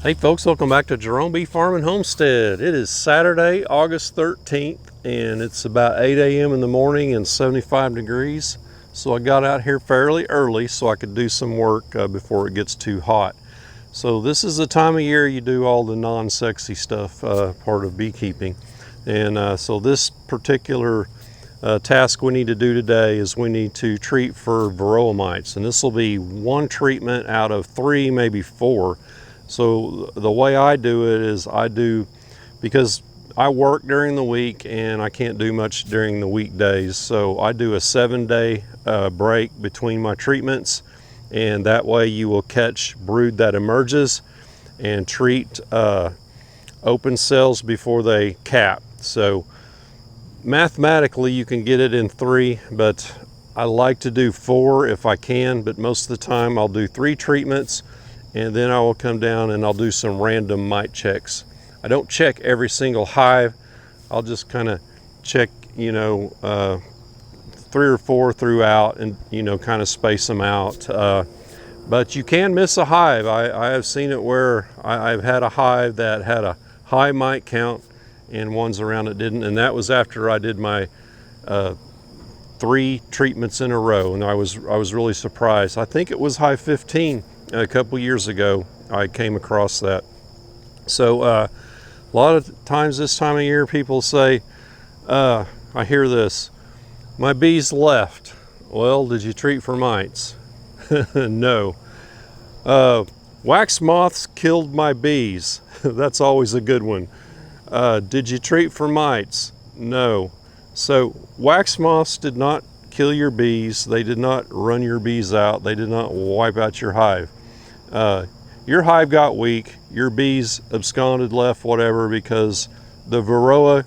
Hey folks, welcome back to Jerome Bee Farm and Homestead. It is Saturday, August 13th, and it's about 8 a.m. in the morning and 75 degrees. So I got out here fairly early so I could do some work before it gets too hot. So this is the time of year you do all the non-sexy stuff, part of beekeeping. And so this particular task we need to do today is we need to treat for Varroa mites. And this will be one treatment out of 3, maybe 4. So the way I do it is because I work during the week and I can't do much during the weekdays. So I do a 7-day break between my treatments, and that way you will catch brood that emerges and treat open cells before they cap. So mathematically you can get it in 3, but I like to do 4 if I can, but most of the time I'll do 3 treatments, and then I will come down and I'll do some random mite checks. I don't check every single hive. I'll just kind of check, 3 or 4 throughout and, kind of space them out. But you can miss a hive. I have seen it where I've had a hive that had a high mite count and ones around it didn't. And that was after I did my 3 treatments in a row. And I was really surprised. I think it was Hive 15. A couple years ago I came across that. So a lot of times this time of year people say, I hear this, my bees left. Well, did you treat for mites? No. Wax moths killed my bees. That's always a good one. Did you treat for mites? No. So wax moths did not kill your bees. They did not run your bees out. They did not wipe out your hive. Your hive got weak, your bees absconded, left, whatever, because the Varroa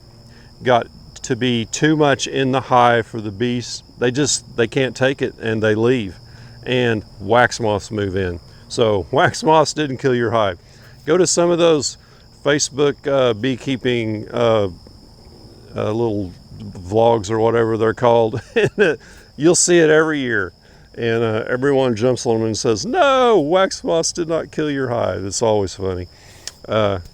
got to be too much in the hive for the bees. They can't take it and they leave, and wax moths move in. So wax moths didn't kill your hive. Go to some of those Facebook beekeeping little vlogs or whatever they're called. You'll see it every year. And everyone jumps on them and says, no, wax moths did not kill your hive. It's always funny.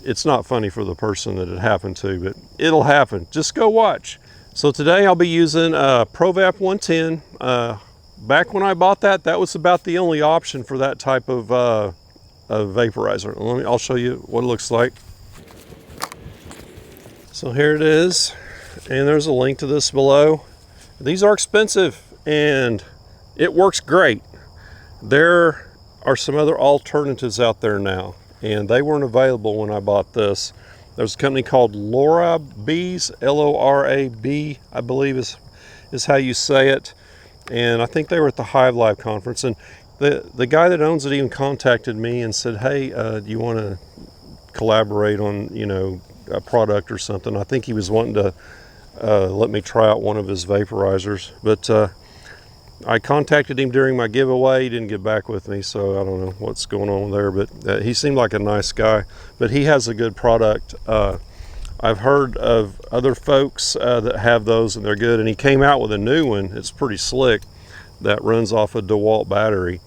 It's not funny for the person that it happened to, but it'll happen. Just go watch. So today I'll be using ProVap 110. Back when I bought that was about the only option for that type of vaporizer. I'll show you what it looks like. So here it is, and there's a link to this below. These are expensive, and it works great. There are some other alternatives out there now, and they weren't available when I bought this. There's a company called Lorab Bees, L-O-R-A-B, I believe is how you say it. And I think they were at the Hive Live conference, and the guy that owns it even contacted me and said, hey, do you want to collaborate on, a product or something? I think he was wanting to let me try out one of his vaporizers, but I contacted him during my giveaway. He didn't get back with me, so I don't know what's going on there, but he seemed like a nice guy, but he has a good product. I've heard of other folks that have those and they're good, and he came out with a new one. It's pretty slick, that runs off a DeWalt battery.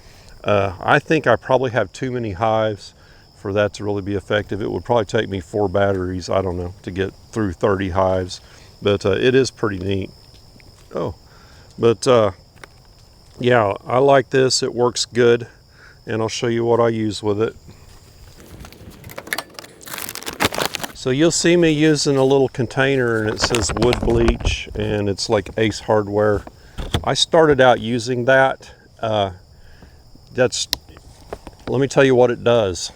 I think I probably have too many hives for that to really be effective. It would probably take me 4 batteries, I don't know, to get through 30 hives, but it is pretty neat. Yeah, I like this. It works good, and I'll show you what I use with it. So you'll see me using a little container, and it says wood bleach, and it's like Ace Hardware. I started out using that. Let me tell you what it does.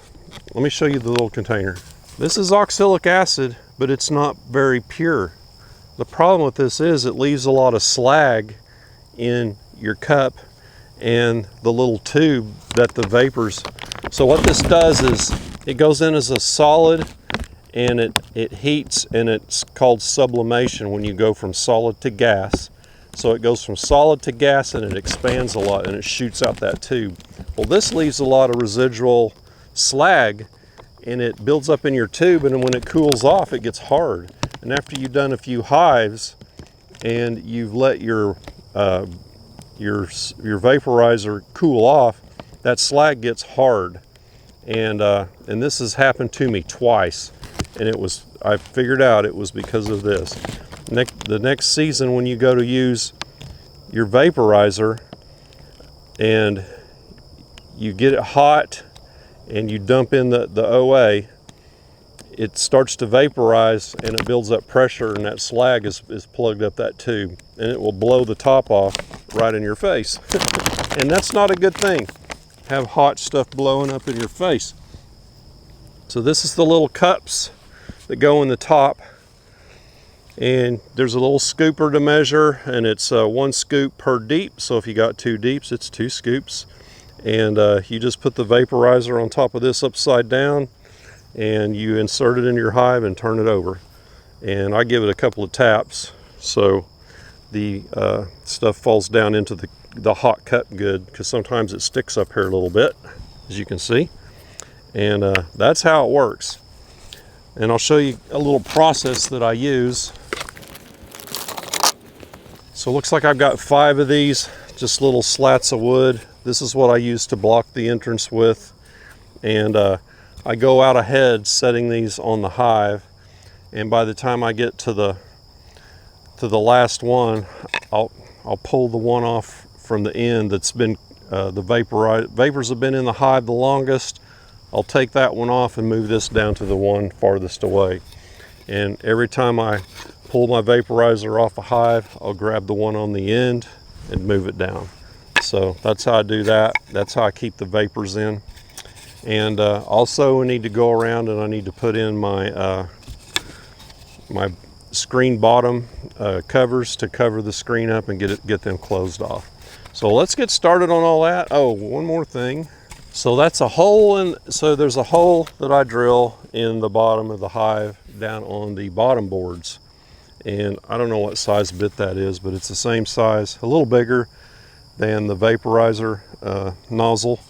Let me show you the little container. This is oxalic acid, but it's not very pure. The problem with this is it leaves a lot of slag in your cup and the little tube that the vapors. So what this does is it goes in as a solid, and it heats, and it's called sublimation when you go from solid to gas. So it goes from solid to gas, and it expands a lot, and it shoots out that tube. Well, this leaves a lot of residual slag, and it builds up in your tube, and then when it cools off, it gets hard. And after you've done a few hives and you've let your vaporizer cool off, that slag gets hard, And this has happened to me twice, and I figured out it was because of this. The next season, when you go to use your vaporizer and you get it hot and you dump in the OA, it starts to vaporize and it builds up pressure, and that slag is plugged up that tube, and it will blow the top off right in your face. And that's not a good thing, have hot stuff blowing up in your face. So this is the little cups that go in the top, and there's a little scooper to measure, and it's 1 scoop per deep. So if you got 2 deeps, it's 2 scoops. And you just put the vaporizer on top of this upside down, and you insert it in your hive and turn it over. And I give it a couple of taps so the stuff falls down into the hot cup good, because sometimes it sticks up here a little bit, as you can see. And that's how it works. And I'll show you a little process that I use. So it looks like I've got 5 of these, just little slats of wood. This is what I use to block the entrance with. And I go out ahead setting these on the hive. And by the time I get to the last one, I'll pull the one off from the end that's been, the vapors have been in the hive the longest. I'll take that one off and move this down to the one farthest away. And every time I pull my vaporizer off a hive, I'll grab the one on the end and move it down. So that's how I do that. That's how I keep the vapors in. And also I need to go around and I need to put in my my screen bottom covers to cover the screen up and get them closed off. So let's get started on all that. Oh, one more thing. So that's a hole so there's a hole that I drill in the bottom of the hive down on the bottom boards. And I don't know what size bit that is, but it's the same size, a little bigger than the vaporizer nozzle.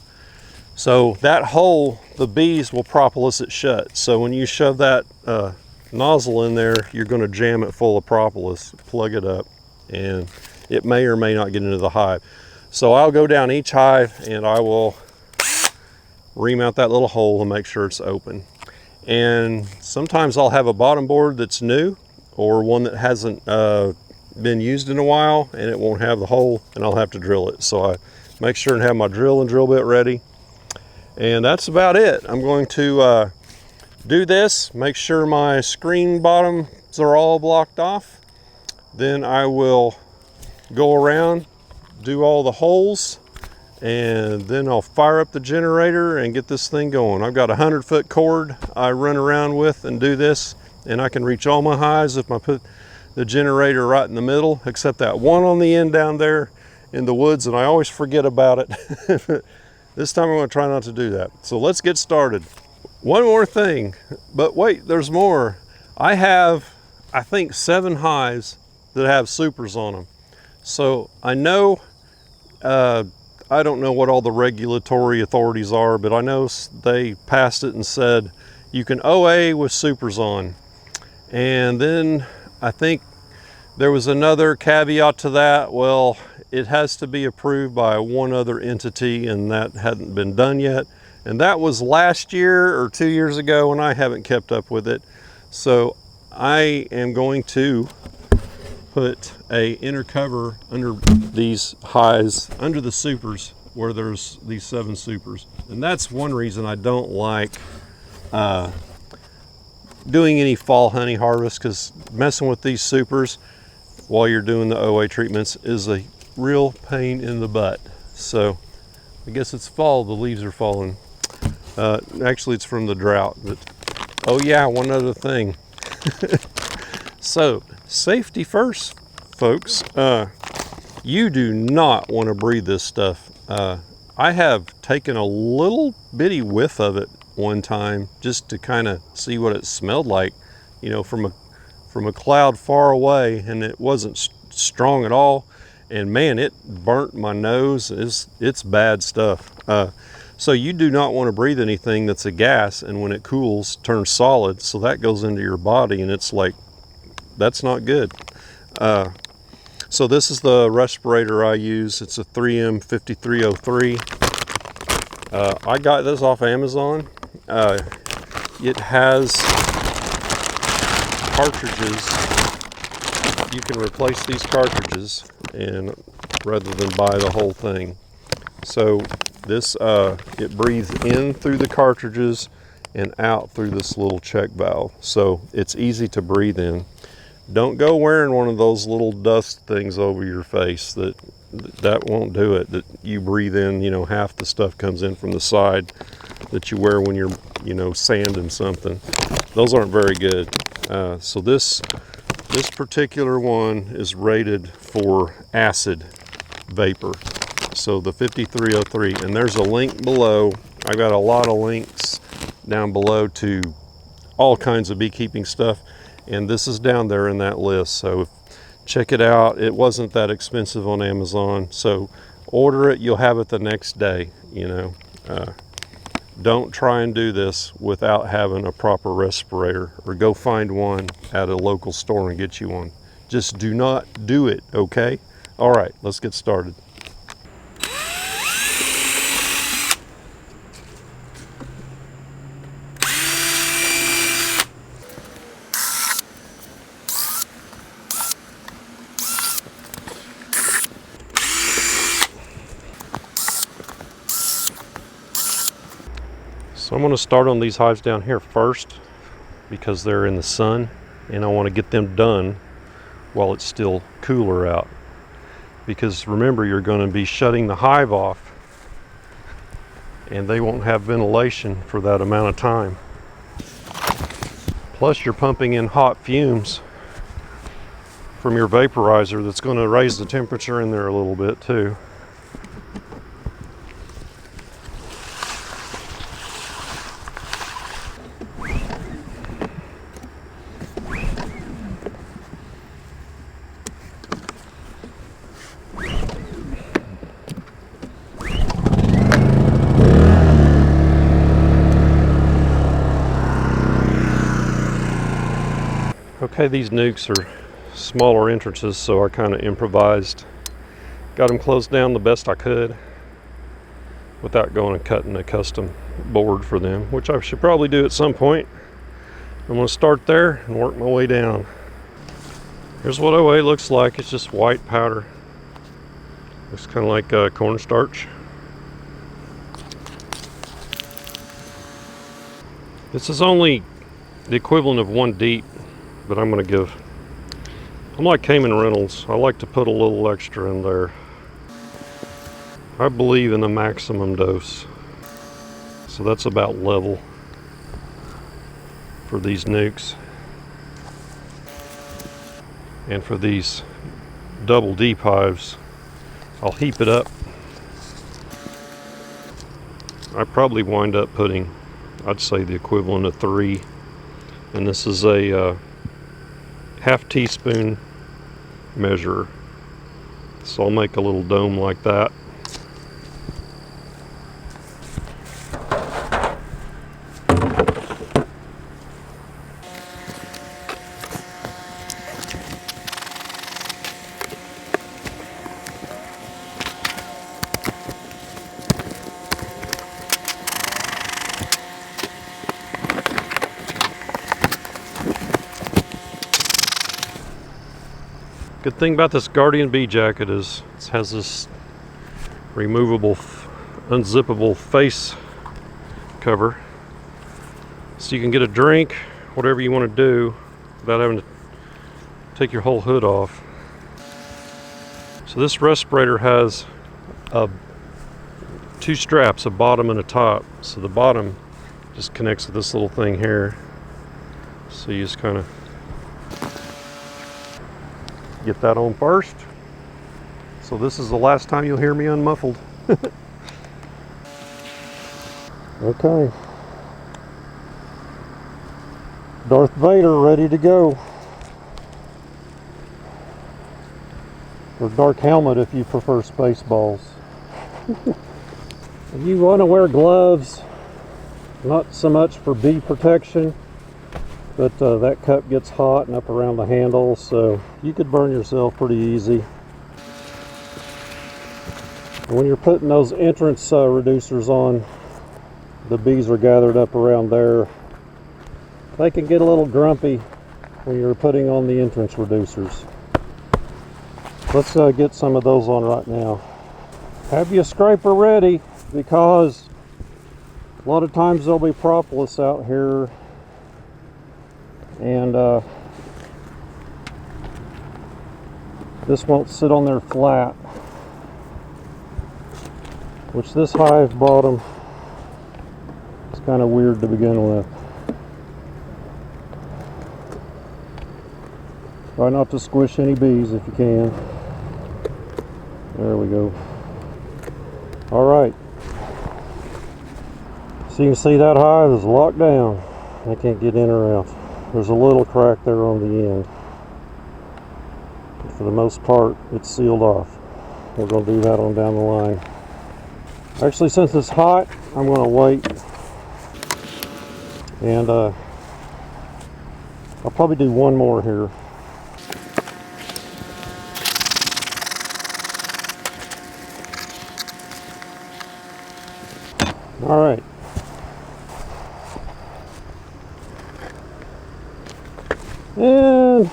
So that hole, the bees will propolis it shut. So when you shove that nozzle in there, you're going to jam it full of propolis, plug it up, and it may or may not get into the hive. So I'll go down each hive and I will remount that little hole and make sure it's open. And sometimes I'll have a bottom board that's new, or one that hasn't been used in a while, and it won't have the hole, and I'll have to drill it. So I make sure and have my drill and drill bit ready. And that's about it. I'm going to do this, make sure my screen bottoms are all blocked off. Then I will go around, do all the holes, and then I'll fire up the generator and get this thing going. I've got a 100-foot cord I run around with and do this, and I can reach all my hives if I put the generator right in the middle, except that one on the end down there in the woods, and I always forget about it. This time I'm going to try not to do that. So let's get started. One more thing, but wait, there's more. I have, I think, 7 hives that have supers on them. So I know, I don't know what all the regulatory authorities are, but I know they passed it and said you can OA with supers on. And then I think there was another caveat to that. Well, it has to be approved by one other entity, and that hadn't been done yet. And that was last year or 2 years ago, and I haven't kept up with it. So I am going to put a inner cover under these hives, under the supers where there's these 7 supers. And that's one reason I don't like doing any fall honey harvest, because messing with these supers while you're doing the OA treatments is a real pain in the butt. So I guess it's fall, the leaves are falling. Actually it's from the drought, but oh yeah, one other thing. So safety first, folks. You do not want to breathe this stuff. I have taken a little bitty whiff of it one time just to kind of see what it smelled like, you know, from a cloud far away, and it wasn't strong at all. And man, it burnt my nose. It's bad stuff. So you do not want to breathe anything that's a gas, and when it cools, turns solid. So that goes into your body, and it's like, that's not good. So this is the respirator I use. It's a 3M 5303. I got this off Amazon, it has cartridges. You can replace these cartridges and rather than buy the whole thing. So this it breathes in through the cartridges and out through this little check valve, so it's easy to breathe in. Don't go wearing one of those little dust things over your face. That won't do it. That you breathe in, you know, half the stuff comes in from the side that you wear when you're, you know, sanding something. Those aren't very good. So this particular one is rated for acid vapor. So the 5303, and there's a link below. I got a lot of links down below to all kinds of beekeeping stuff, and this is down there in that list. So check it out. It wasn't that expensive on Amazon, so order it. You'll have it the next day. You know, don't try and do this without having a proper respirator, or go find one at a local store and get you one. Just do not do it, okay? All right, let's get started. So I'm going to start on these hives down here first because they're in the sun, and I want to get them done while it's still cooler out. Because remember, you're going to be shutting the hive off and they won't have ventilation for that amount of time. Plus you're pumping in hot fumes from your vaporizer that's going to raise the temperature in there a little bit too. Okay, these nukes are smaller entrances, so I kind of improvised. Got them closed down the best I could without going and cutting a custom board for them, which I should probably do at some point. I'm going to start there and work my way down. Here's what OA looks like. It's just white powder. Looks kind of like cornstarch. This is only the equivalent of 1 DEET, but I'm like Cayman Reynolds. I like to put a little extra in there. I believe in the maximum dose. So that's about level for these nukes. And for these double deep hives, I'll heap it up. I probably wind up putting, I'd say, the equivalent of 3. And this is a half teaspoon measure. So I'll make a little dome like that. Good thing about this Guardian Bee jacket is it has this removable, unzippable face cover, so you can get a drink, whatever you want to do, without having to take your whole hood off. So this respirator has 2 straps, a bottom and a top. So the bottom just connects with this little thing here. So you just kind of get that on first. So this is the last time you'll hear me unmuffled. Okay. Darth Vader ready to go. Or Dark Helmet if you prefer Spaceballs. You want to wear gloves, not so much for bee protection, but that cup gets hot and up around the handle, so you could burn yourself pretty easy. When you're putting those entrance reducers on, the bees are gathered up around there. They can get a little grumpy when you're putting on the entrance reducers. Let's get some of those on right now. Have your scraper ready, because a lot of times there'll be propolis out here, and this won't sit on there flat, which this hive bottom is kind of weird to begin with. Try not to squish any bees if you can. There we go. All right. So you can see that hive is locked down. I can't get in or out. There's a little crack there on the end. But for the most part, it's sealed off. We're going to do that on down the line. Actually, since it's hot, I'm going to wait. And I'll probably do one more here. All right. And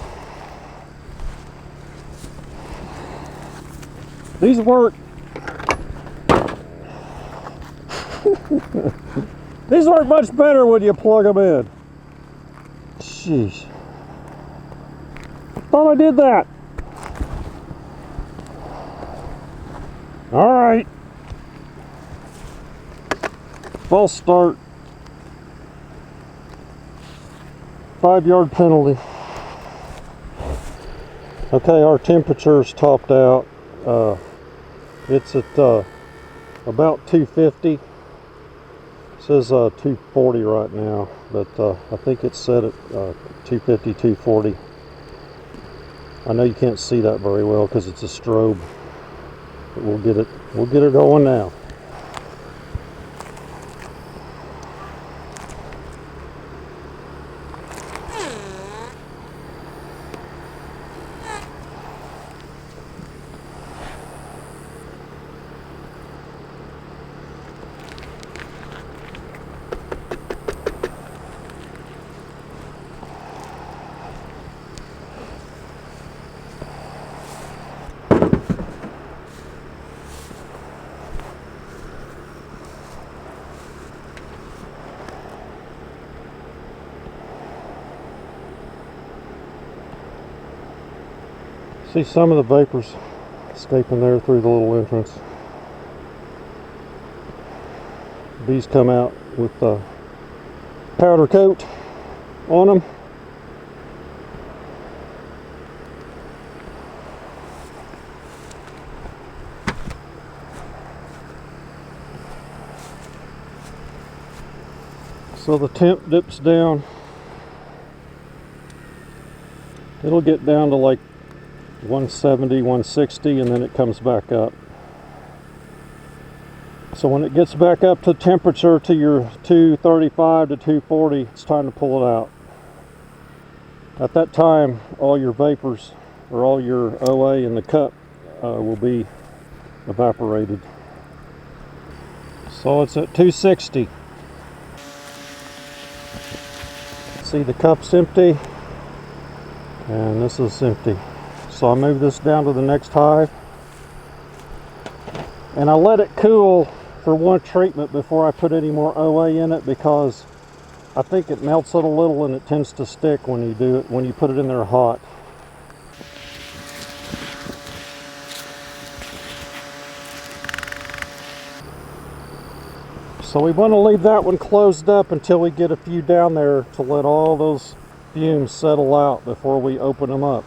these work. These work much better when you plug them in. Jeez. Thought I did that. All right. False start. 5-yard penalty. Okay, our temperature's topped out. It's at about 250. It says 240 right now, but I think it's set at 250, 240. I know you can't see that very well because it's a strobe, but we'll get it going now. See some of the vapors escaping there through the little entrance. Bees come out with a powder coat on them. So the temp dips down. It'll get down to like 170, 160, and then it comes back up. So when it gets back up to temperature to your 235 to 240, it's time to pull it out. At that time, all your vapors, or all your OA in the cup, will be evaporated. So it's at 260. See, the cup's empty, and this is empty. So I move this down to the next hive, and I let it cool for one treatment before I put any more OA in it, because I think it melts it a little and it tends to stick when you do it, when you put it in there hot. So we want to leave that one closed up until we get a few down there to let all those fumes settle out before we open them up.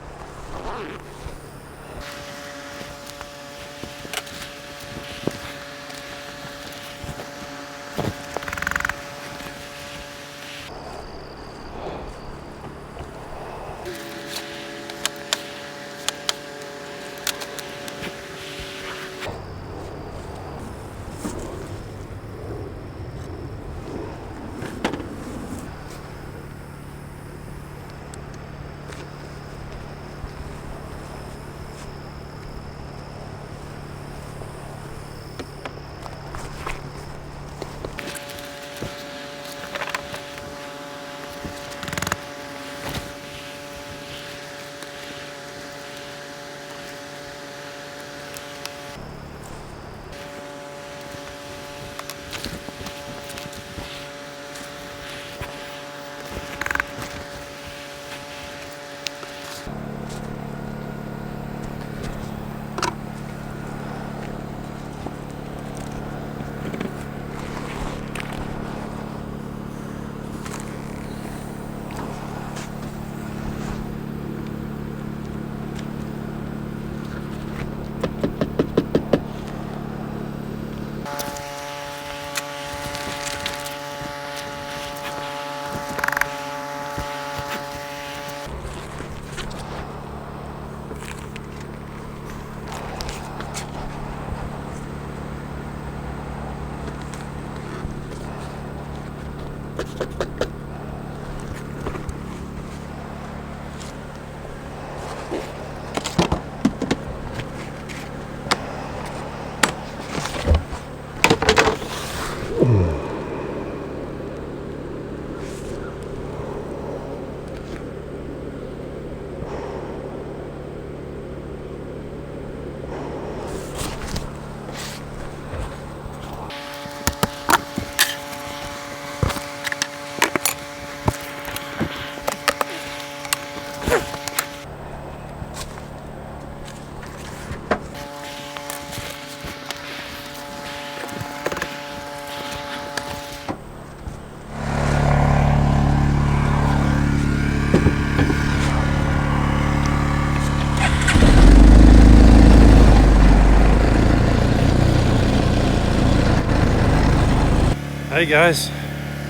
Hey guys,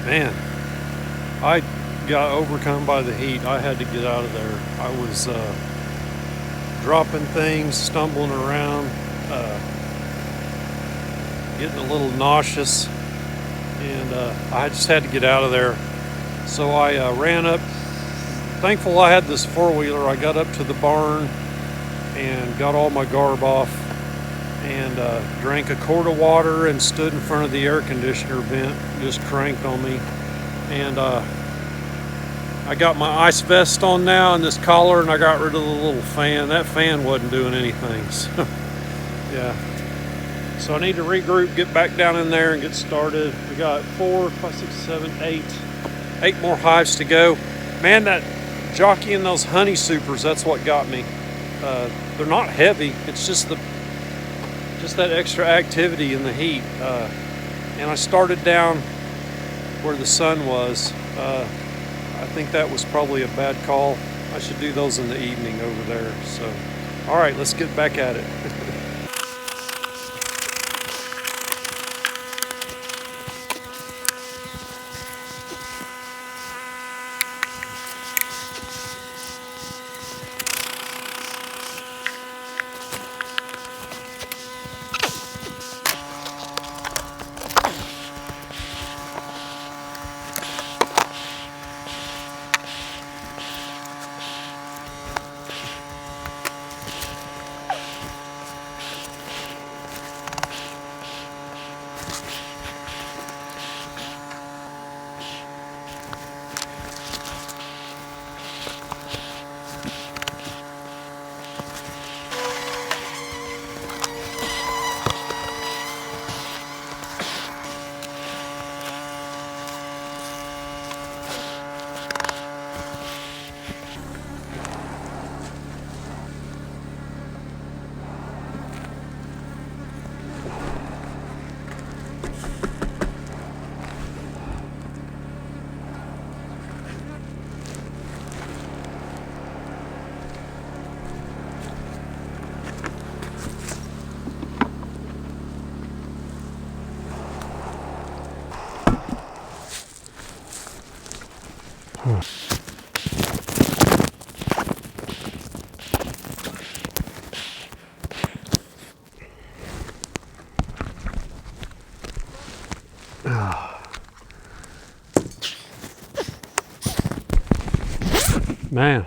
man, I got overcome by the heat. I had to get out of there. I was dropping things, stumbling around, getting a little nauseous, and I just had to get out of there. So I ran up. Thankful I had this four-wheeler. I got up to the barn and got all my garb off, and drank a quart of water and stood in front of the air conditioner vent, just cranked on me. And I got my ice vest on now and this collar, and I got rid of the little fan. That fan wasn't doing anything, so yeah. So I need to regroup, get back down in there and get started. We got 4, 5, 6, 7, 8 more hives to go. Man, that jockeying those honey supers, that's what got me. They're not heavy, it's just that extra activity in the heat. And I started down where the sun was. I think that was probably a bad call. I should do those in the evening over there. So, all right, let's get back at it. Man,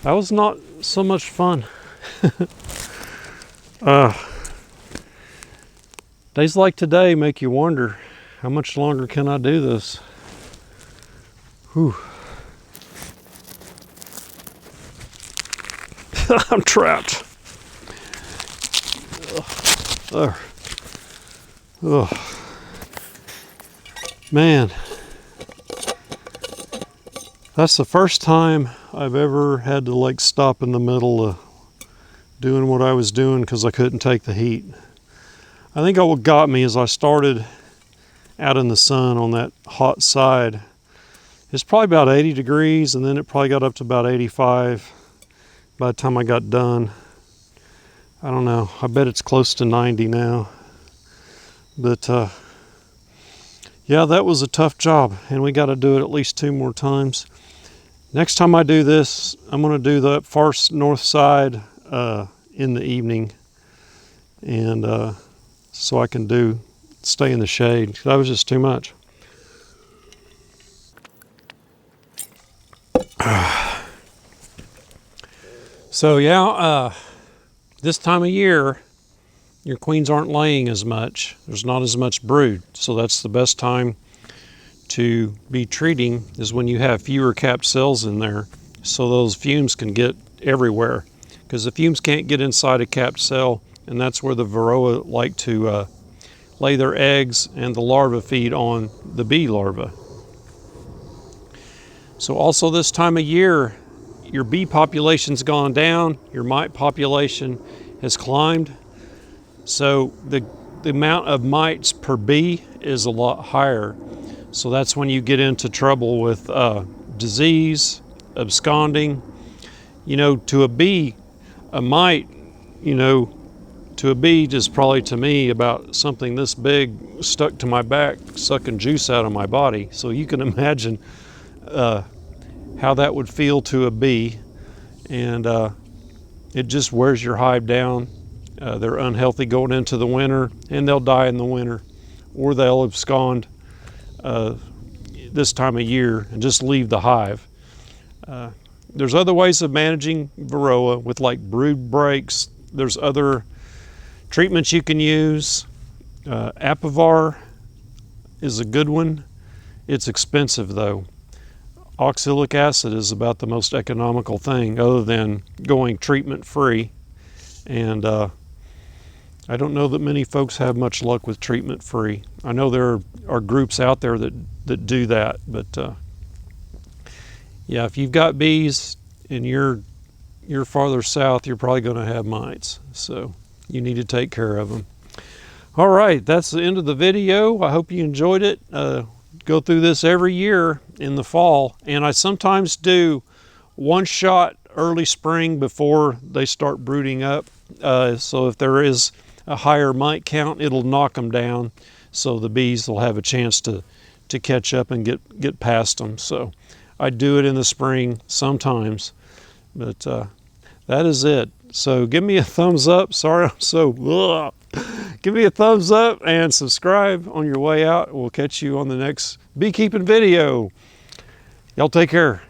that was not so much fun. Days like today make you wonder, how much longer can I do this? Whew. I'm trapped. Ugh. Ugh. Man, that's the first time I've ever had to like stop in the middle of doing what I was doing because I couldn't take the heat. I think what got me is I started out in the sun on that hot side. It's probably about 80 degrees, and then it probably got up to about 85 by the time I got done. I don't know, I bet it's close to 90 now. But yeah, that was a tough job, and we got to do it at least 2 more times. Next time I do this, I'm going to do the far north side in the evening, and so I can stay in the shade. That was just too much. So yeah, this time of year, your queens aren't laying as much. There's not as much brood, so that's the best time to be treating, is when you have fewer capped cells in there, so those fumes can get everywhere, because the fumes can't get inside a capped cell, and that's where the Varroa like to lay their eggs, and the larvae feed on the bee larvae. So also this time of year, your bee population's gone down, your mite population has climbed, so the amount of mites per bee is a lot higher. So that's when you get into trouble with disease, absconding. You know, to a bee, a mite, you know, to a bee is probably to me about something this big stuck to my back, sucking juice out of my body. So you can imagine how that would feel to a bee. And it just wears your hive down. They're unhealthy going into the winter, and they'll die in the winter, or they'll abscond this time of year and just leave the hive. There's other ways of managing Varroa with like brood breaks. There's other treatments you can use. Apivar is a good one. It's expensive though. Oxalic acid is about the most economical thing other than going treatment free. And I don't know that many folks have much luck with treatment free. I know there are groups out there that do that, but yeah, if you've got bees and you're farther south, you're probably going to have mites. So you need to take care of them. All right, that's the end of the video. I hope you enjoyed it. Go through this every year in the fall, and I sometimes do one shot early spring before they start brooding up. So if there is a higher mite count, it'll knock them down, so the bees will have a chance to catch up and get past them. So I do it in the spring sometimes, but that is it. So give me a thumbs up. Sorry, I'm so ugh. Give me a thumbs up and subscribe on your way out. We'll catch you on the next beekeeping video. Y'all take care.